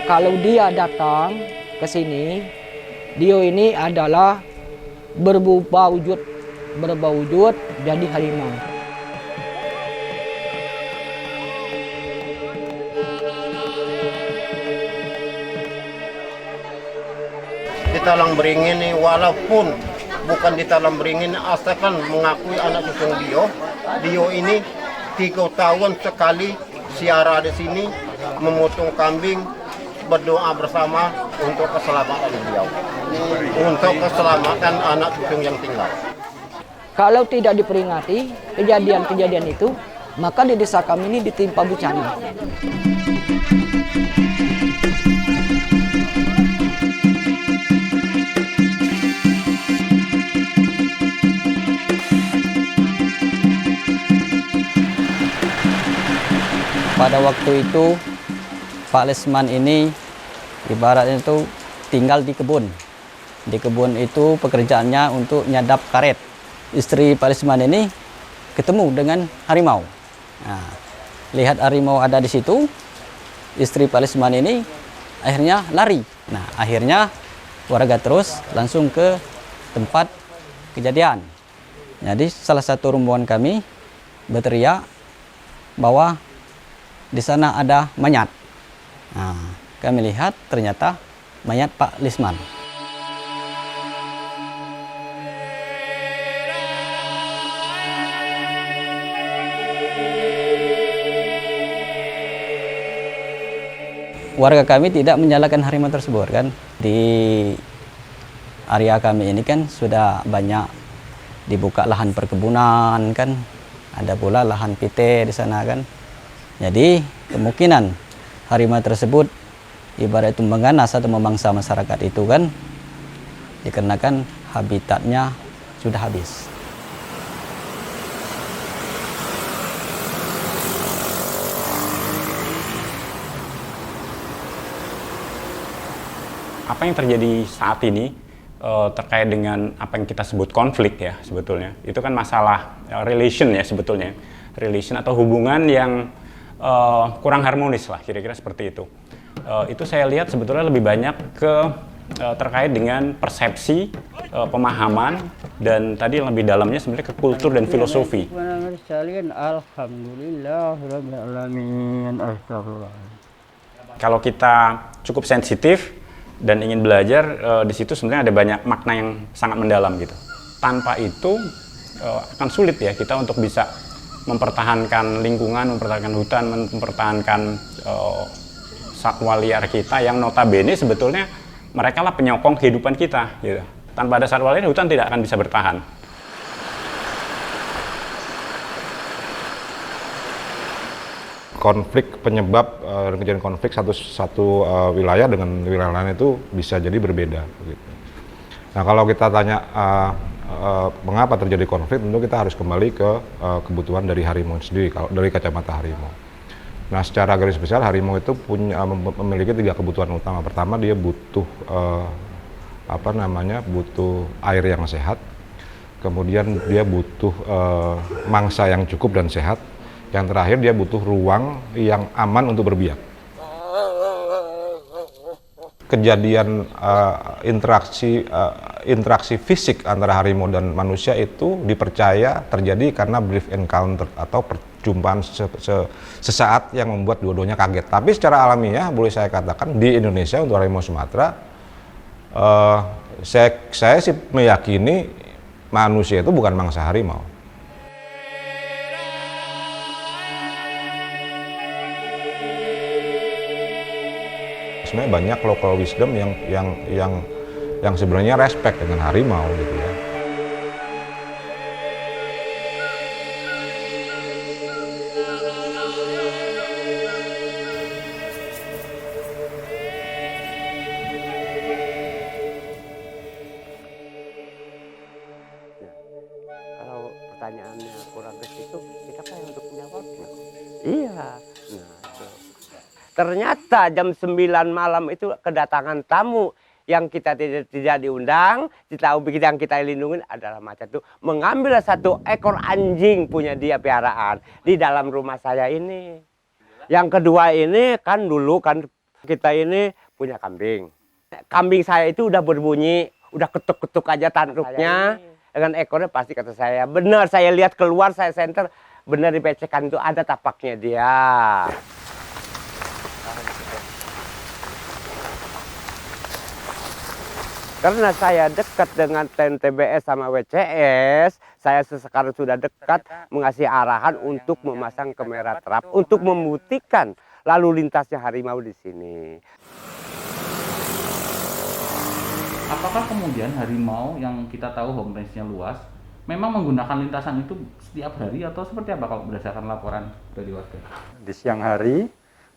Kalau dia datang ke sini, dia ini adalah berubah wujud jadi harimau. Di Talang Beringin ini walaupun bukan di Talang Beringin, asalkan mengakui anak cucu Dio ini 3 tahun sekali siara di sini, memotong kambing, berdoa bersama untuk keselamatan beliau, untuk keselamatan anak cucu yang tinggal. Kalau tidak diperingati kejadian-kejadian itu, maka di desa kami ini ditimpa bencana. Pada waktu itu Pak Lesman ini ibaratnya itu tinggal di kebun. Di kebun itu pekerjaannya untuk nyadap karet. Istri Pak Lesman ini ketemu dengan harimau. Nah, lihat harimau ada di situ, istri Pak Lesman ini akhirnya lari. Nah, akhirnya warga terus langsung ke tempat kejadian. Jadi salah satu rombongan kami berteriak bahwa di sana ada mayat. Nah, kami lihat ternyata mayat Pak Lesman. Warga kami tidak menyalahkan harimau tersebut kan. Di area kami ini kan sudah banyak dibuka lahan perkebunan kan. Ada pula lahan pite di sana kan. Jadi kemungkinan harimau tersebut ibarat itu mengganas atau memangsa masyarakat itu kan, dikarenakan habitatnya sudah habis. Apa yang terjadi saat ini terkait dengan apa yang kita sebut konflik ya sebetulnya, itu kan masalah relation ya sebetulnya, relation atau hubungan yang kurang harmonis lah, kira-kira seperti itu. Itu saya lihat sebetulnya lebih banyak terkait dengan persepsi, pemahaman, dan tadi yang lebih dalamnya sebenarnya ke kultur dan filosofi. Kalau kita cukup sensitif dan ingin belajar, di situ sebenarnya ada banyak makna yang sangat mendalam gitu. Tanpa itu akan sulit ya kita untuk bisa mempertahankan lingkungan, mempertahankan hutan, mempertahankan satwa liar kita yang notabene sebetulnya mereka lah penyokong kehidupan kita gitu. Tanpa ada satwa liar, hutan tidak akan bisa bertahan. Konflik penyebab kejadian konflik satu wilayah dengan wilayah lain itu bisa jadi berbeda gitu. Nah, kalau kita tanya mengapa terjadi konflik, tentu kita harus kembali ke kebutuhan dari harimau sendiri, kalau dari kacamata harimau. Nah, secara garis besar harimau itu memiliki 3 kebutuhan utama. Pertama, dia butuh butuh air yang sehat. kemudian dia butuh mangsa yang cukup dan sehat, yang terakhir dia butuh ruang yang aman untuk berbiak. Kejadian interaksi fisik antara harimau dan manusia itu dipercaya terjadi karena brief encounter atau perjumpaan sesaat yang membuat dua-duanya kaget. Tapi secara alamiah boleh saya katakan di Indonesia untuk harimau Sumatera, saya sih meyakini manusia itu bukan mangsa harimau. Sebenarnya banyak local wisdom yang sebenarnya respect dengan harimau gitu ya. Kalau pertanyaannya kurang ke situ, kita kan untuk menjawabnya. Iya. Nah, itu. Ternyata jam 9 malam itu kedatangan tamu yang kita tidak diundang, tahu yang kita lindungi adalah macan itu mengambil satu ekor anjing punya dia piaraan di dalam rumah saya ini. Yang kedua ini kan dulu kan kita ini punya kambing. Kambing saya itu udah berbunyi, udah ketuk-ketuk aja tanduknya. Dengan ekornya pasti kata saya, benar saya lihat keluar saya senter, benar di pecekan itu ada tapaknya dia. Karena saya dekat dengan TNTBS sama WCS, saya sekarang sudah dekat mengasih arahan untuk memasang kamera trap untuk membuktikan lalu lintasnya harimau di sini. Apakah kemudian harimau yang kita tahu home range-nya luas memang menggunakan lintasan itu setiap hari atau seperti apa kalau berdasarkan laporan dari warga? Di siang hari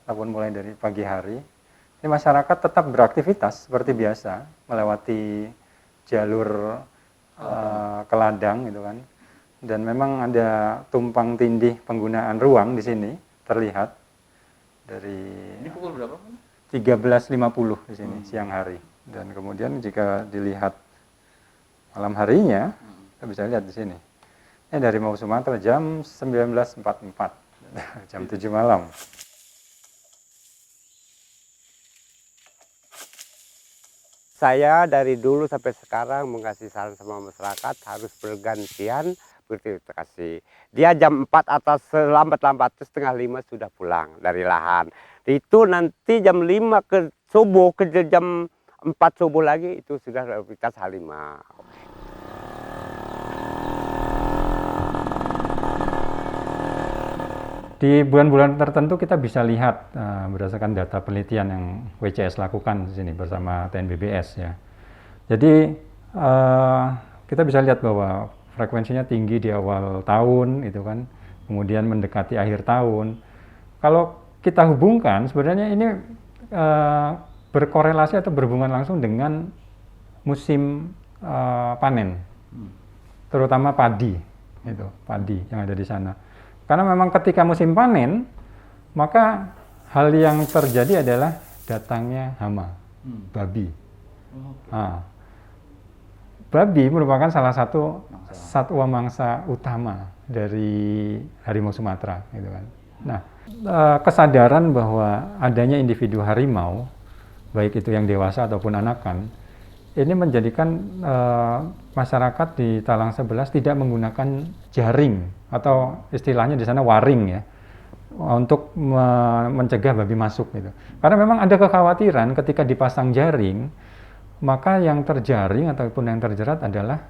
ataupun mulai dari pagi hari, ini masyarakat tetap beraktivitas seperti biasa, melewati jalur ke ladang gitu kan. Dan memang ada tumpang tindih penggunaan ruang di sini terlihat dari Ini pukul berapa? 13.50 di sini siang hari. Dan kemudian jika dilihat malam harinya, kita bisa lihat di sini. Ini dari Harimau Sumatera jam 19.44, jam 7 malam. Saya dari dulu sampai sekarang mengasih saran sama masyarakat harus bergantian berterima. Dia jam 4 atau selambat-lambat setengah 5 sudah pulang dari lahan. Itu nanti jam 5 ke subuh, ke jam 4 subuh lagi itu sudah aktivitas harimau. Di bulan-bulan tertentu kita bisa lihat berdasarkan data penelitian yang WCS lakukan di sini bersama TNBBS ya. Jadi kita bisa lihat bahwa frekuensinya tinggi di awal tahun itu kan, kemudian mendekati akhir tahun. Kalau kita hubungkan sebenarnya ini berkorelasi atau berhubungan langsung dengan musim panen, terutama padi yang ada di sana. Karena memang ketika musim panen, maka hal yang terjadi adalah datangnya hama, babi. Nah, babi merupakan salah satu satwa mangsa utama dari harimau Sumatera, gitu kan. Nah, kesadaran bahwa adanya individu harimau, baik itu yang dewasa ataupun anakan, ini menjadikan masyarakat di Talang 11 tidak menggunakan jaring atau istilahnya di sana waring ya, untuk mencegah babi masuk gitu. Karena memang ada kekhawatiran ketika dipasang jaring, maka yang terjaring ataupun yang terjerat adalah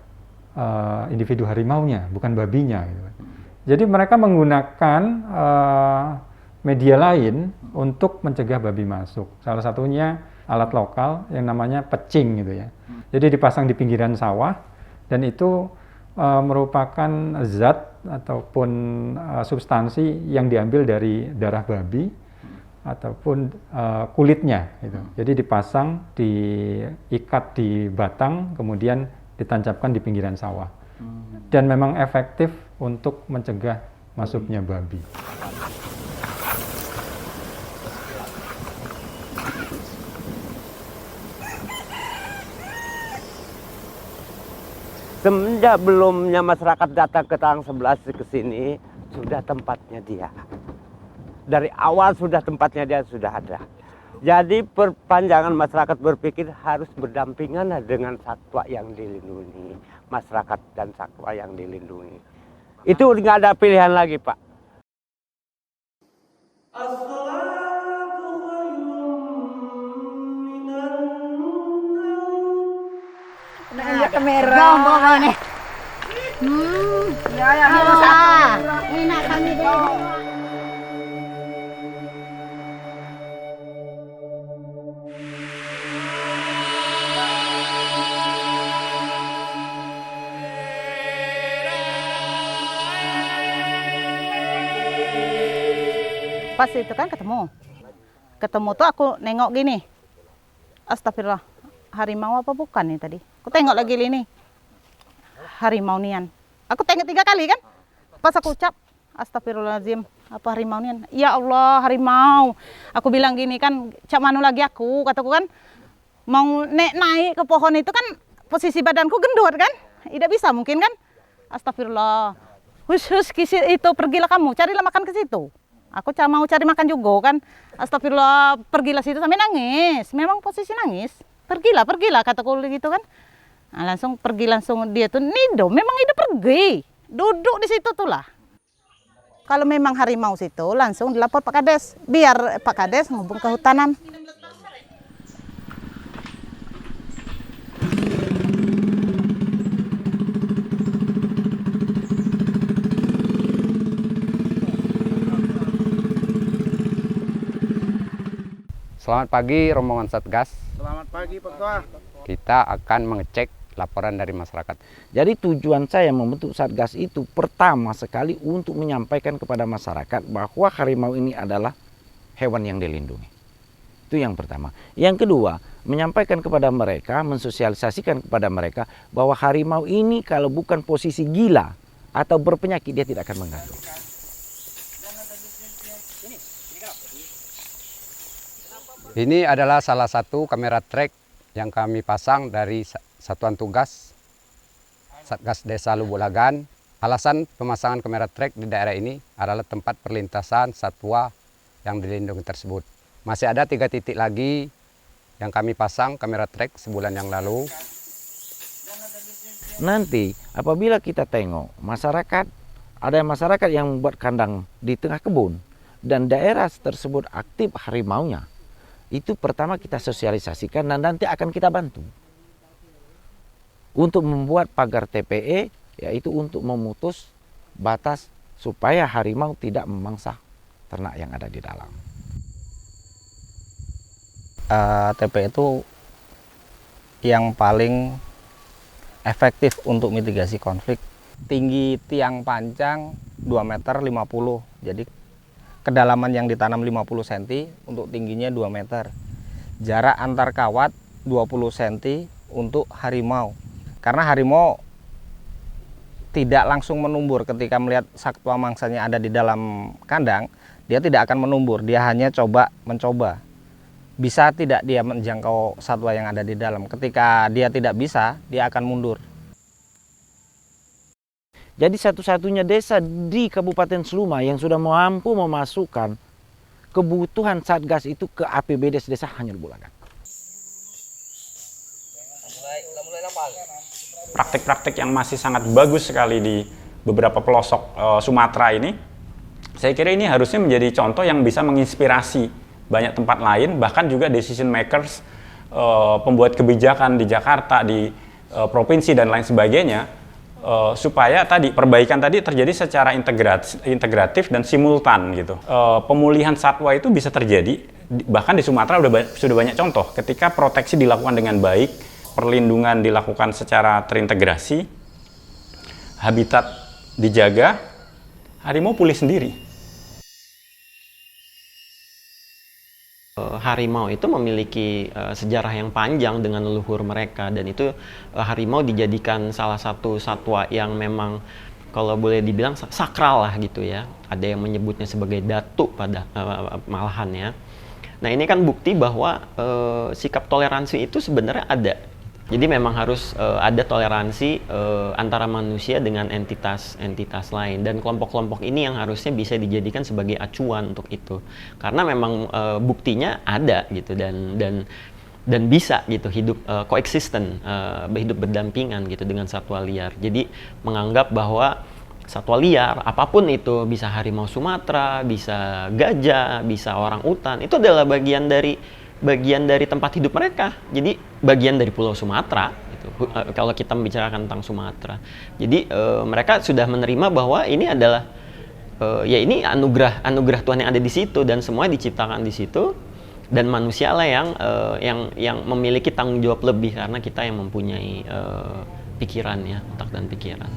individu harimaunya, bukan babinya gitu. Jadi mereka menggunakan media lain untuk mencegah babi masuk. Salah satunya alat lokal yang namanya pecing gitu ya. Jadi dipasang di pinggiran sawah dan itu merupakan zat ataupun substansi yang diambil dari darah babi ataupun kulitnya gitu. Jadi dipasang, diikat di batang, kemudian ditancapkan di pinggiran sawah. Dan memang efektif untuk mencegah masuknya babi. Semenjak belumnya masyarakat datang ke Tang 11 ke sini, sudah tempatnya dia. Dari awal sudah tempatnya dia sudah ada. Jadi perpanjangan masyarakat berpikir harus berdampingan dengan satwa yang dilindungi. Masyarakat dan satwa yang dilindungi. Itu nggak ada pilihan lagi, Pak. Kamera nih. Ya, enak kami deh. Pas itu kan ketemu tuh aku nengok gini, astagfirullah, harimau apa bukan nih tadi? Aku tengok lagi ini, harimau nian. Aku tengok 3 kali kan, pas aku ucap, astagfirullahaladzim, apa harimau nian? Ya Allah, harimau. Aku bilang gini kan, cak manu lagi aku, kataku kan, mau naik ke pohon itu kan, posisi badanku gendut kan, tidak bisa mungkin kan? Astagfirullah, khusus itu pergilah kamu, carilah makan ke situ. Aku mau cari makan juga kan. Astagfirullah, pergilah situ sampai nangis. Memang posisi nangis. Pergilah kataku gitu kan. Nah, langsung dia tuh nido. Memang ide pergi. Duduk di situ tuh lah. Kalau memang harimau situ langsung dilapor Pak Kades. Biar Pak Kades ngubung kehutanan. Selamat pagi rombongan Satgas. Selamat pagi Pak Ketua. Kita akan mengecek laporan dari masyarakat. Jadi tujuan saya membentuk Satgas itu pertama sekali untuk menyampaikan kepada masyarakat bahwa harimau ini adalah hewan yang dilindungi. Itu yang pertama. Yang kedua, menyampaikan kepada mereka, mensosialisasikan kepada mereka bahwa harimau ini kalau bukan posisi gila atau berpenyakit dia tidak akan mengganggu. Ini adalah salah satu kamera track yang kami pasang dari Satuan Tugas Satgas Desa Lubulagan. Alasan pemasangan kamera track di daerah ini adalah tempat perlintasan satwa yang dilindungi tersebut. Masih ada 3 titik lagi yang kami pasang kamera track sebulan yang lalu. Nanti apabila kita tengok ada masyarakat yang membuat kandang di tengah kebun dan daerah tersebut aktif harimaunya, itu pertama kita sosialisasikan dan nanti akan kita bantu untuk membuat pagar TPE, yaitu untuk memutus batas supaya harimau tidak memangsa ternak yang ada di dalam. TPE itu yang paling efektif untuk mitigasi konflik. Tinggi tiang panjang 2,50 meter, jadi kedalaman yang ditanam 50 cm untuk tingginya 2 meter. Jarak antar kawat 20 cm untuk harimau. Karena harimau tidak langsung menumbur ketika melihat satwa mangsanya ada di dalam kandang, dia tidak akan menumbur, dia hanya mencoba. Bisa tidak dia menjangkau satwa yang ada di dalam. Ketika dia tidak bisa, dia akan mundur. Jadi satu-satunya desa di Kabupaten Seluma yang sudah mampu memasukkan kebutuhan Satgas itu ke APBD desa hanya Lubulagan. Praktik-praktik yang masih sangat bagus sekali di beberapa pelosok Sumatera ini, saya kira ini harusnya menjadi contoh yang bisa menginspirasi banyak tempat lain, bahkan juga decision makers, pembuat kebijakan di Jakarta, di provinsi dan lain sebagainya, supaya perbaikan tadi terjadi secara integratif dan simultan gitu. Pemulihan satwa itu bisa terjadi bahkan di Sumatera sudah banyak contoh ketika proteksi dilakukan dengan baik, perlindungan dilakukan secara terintegrasi, habitat dijaga, harimau pulih sendiri. Harimau itu memiliki sejarah yang panjang dengan leluhur mereka, dan itu harimau dijadikan salah satu satwa yang memang kalau boleh dibilang sakral lah gitu ya. Ada yang menyebutnya sebagai datuk pada malahan ya. Nah ini kan bukti bahwa sikap toleransi itu sebenarnya ada. Jadi memang harus ada toleransi antara manusia dengan entitas lain, dan kelompok-kelompok ini yang harusnya bisa dijadikan sebagai acuan untuk itu, karena memang buktinya ada gitu, dan bisa gitu hidup coexistent, hidup berdampingan gitu dengan satwa liar. Jadi menganggap bahwa satwa liar apapun itu, bisa harimau Sumatera, bisa gajah, bisa orang utan, itu adalah bagian dari tempat hidup mereka. Jadi bagian dari Pulau Sumatera gitu. Kalau kita membicarakan tentang Sumatera. Jadi mereka sudah menerima bahwa ini adalah ya ini anugerah Tuhan yang ada di situ, dan semuanya diciptakan di situ. Dan manusialah yang memiliki tanggung jawab lebih, karena kita yang mempunyai pikiran ya, otak dan pikiran.